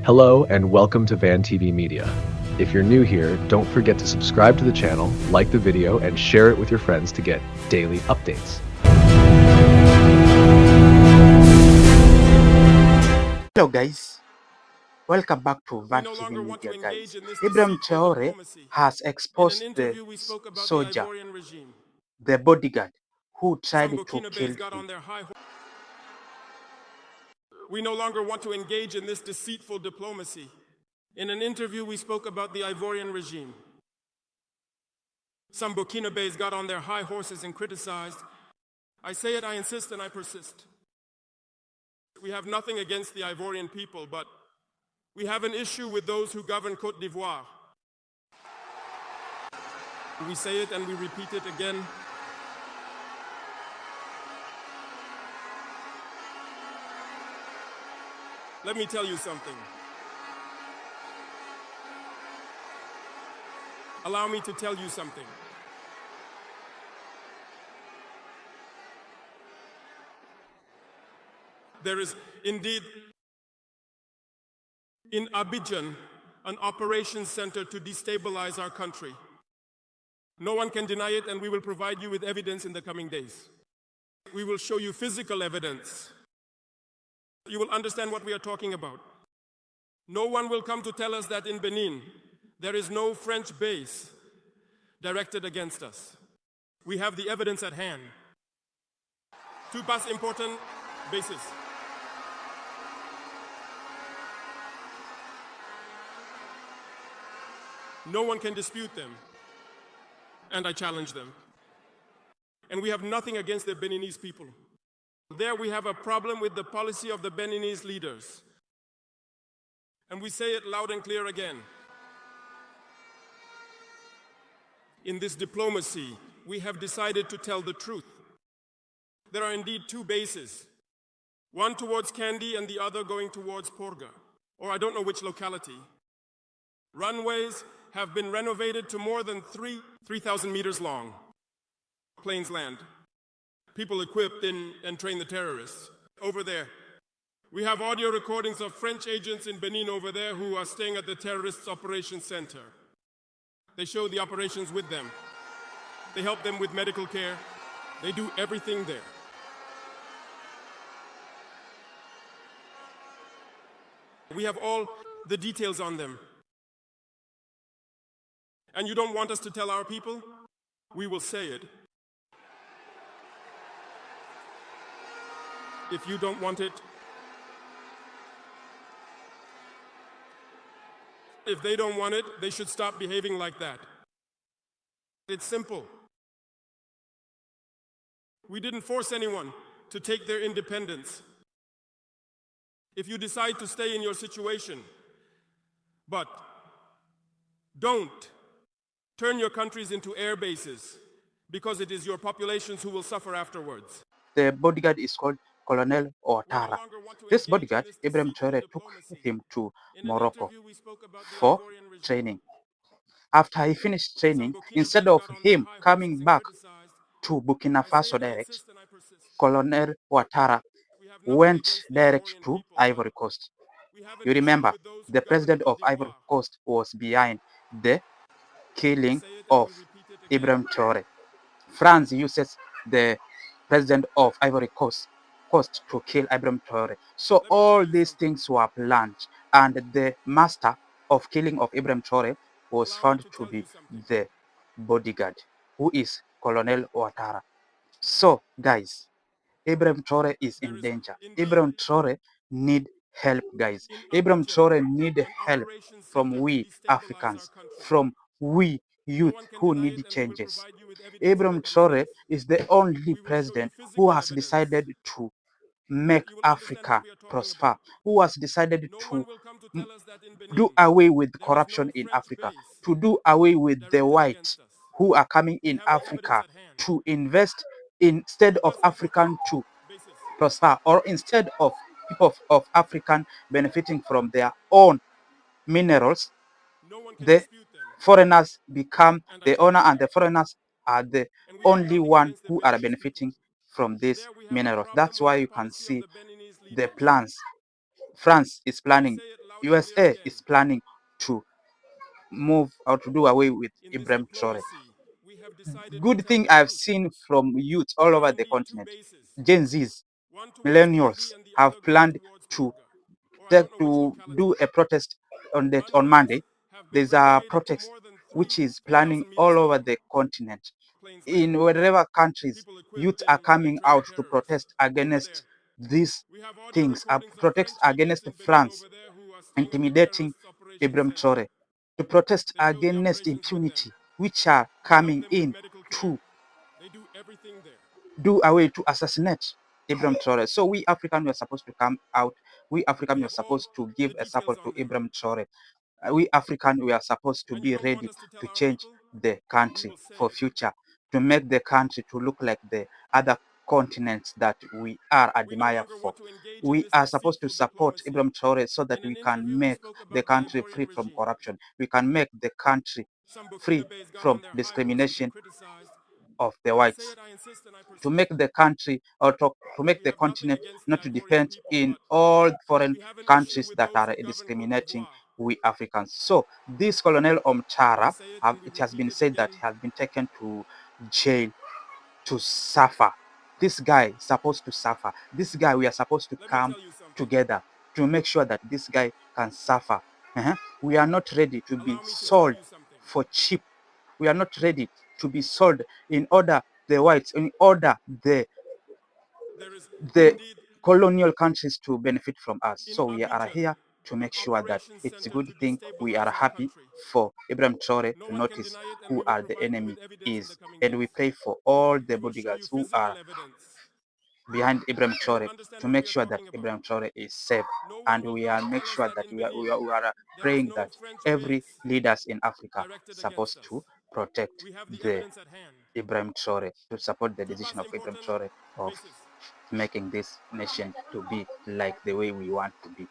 Hello and welcome to Van TV Media. If you're new here, don't forget to subscribe to the channel, like the video, and share it with your friends to get daily updates. Hello guys, welcome back to Van TV Media guys. Ibrahim Traore has exposed the soldier, the bodyguard, who tried to kill him. We no longer want to engage in this deceitful diplomacy. In an interview, we spoke about the Ivorian regime. Some Burkinabés got on their high horses and criticized. I say it, I insist, and I persist. We have nothing against the Ivorian people, but we have an issue with those who govern Côte d'Ivoire. We say it and we repeat it again. Let me tell you something. Allow me to tell you something. There is indeed in Abidjan an operations center to destabilize our country. No one can deny it, and we will provide you with evidence in the coming days. We will show you physical evidence. You will understand what we are talking about. No one will come to tell us that in Benin there is no French base directed against us. We have the evidence at hand. Two past important bases. No one can dispute them, and I challenge them. And we have nothing against the Beninese people. There we have a problem with the policy of the Beninese leaders. And we say it loud and clear again. In this diplomacy, we have decided to tell the truth. There are indeed two bases, one towards Kandy and the other going towards Porga, or I don't know which locality. Runways have been renovated to more than 3,000 meters long. Planes land. People equipped and train the terrorists. Over there, we have audio recordings of French agents in Benin over there who are staying at the terrorists' operations center. They show the operations with them. They help them with medical care. They do everything there. We have all the details on them. And you don't want us to tell our people? We will say it. If you don't want it, if they don't want it, they should stop behaving like that. It's simple. We didn't force anyone to take their independence. If you decide to stay in your situation, but don't turn your countries into air bases, because it is your populations who will suffer afterwards. The bodyguard is called Colonel Watara. This bodyguard, Ibrahim Traore took him to Morocco for training. After he finished training, instead of him coming back to Burkina Faso direct, Colonel Watara went direct to Ivory Coast. You remember, the president of Ivory Coast was behind the killing of Ibrahim Traore. France uses the president of Ivory Coast to kill Ibrahim Traore. So all these things were planned, and the master of killing of Ibrahim Traore was found to be the bodyguard, who is Colonel Watara. So guys, Ibrahim Traore is in danger. Ibrahim Traore need help, guys. Ibrahim Traore need help from we Africans, from we youth who need changes. Ibrahim Traore is the only president who has decided to make Africa prosper, who has decided to do away with corruption in Africa, to do away with the whites who are coming in Africa to invest instead of African to prosper, or instead of people of African benefiting from their own minerals, the foreigners become the owner, and the foreigners are the only one who are benefiting from these minerals. That's why you can see the plans France is planning USA is planning to move or to do away with Ibrahim Traore. Good thing I've seen from youth all over the continent, Gen Zs, millennials have planned to do a protest on Monday. There's a protest which is planning all over the continent. In wherever countries, youth are coming out to protest against these things, protest against France intimidating Ibrahim Traore, to protest against impunity, which are coming in to do away to assassinate Ibrahim Traore. So we Africans were supposed to come out. We Africans were supposed to give a support to Ibrahim Traore. We Africans we are supposed to be ready to change the country for future, to make the country to look like the other continents that we are admired for. We are supposed to support Ibrahim Traore so that we can make the country free from corruption. We can make the country free from discrimination of the whites, to make the country or to make the continent not to depend in all foreign countries that are discriminating we Africans. So this Colonel Watara, it has been said that he has been taken to jail to suffer. This guy is supposed to suffer. This guy, we are supposed to come together to make sure that this guy can suffer. We are not ready to be sold for cheap. We are not ready to be sold in order the whites, in order the colonial countries to benefit from us. So we are here to make sure that it's a good thing. We are happy for Ibrahim Traore to notice who are the enemy is, and we pray for all the bodyguards who are behind Ibrahim Traore to make sure that Ibrahim Traore is safe, and we are make sure that we are praying that every leaders in Africa supposed to protect the Ibrahim Traore, to support the decision of Ibrahim Traore of making this nation to be like the way we want to be.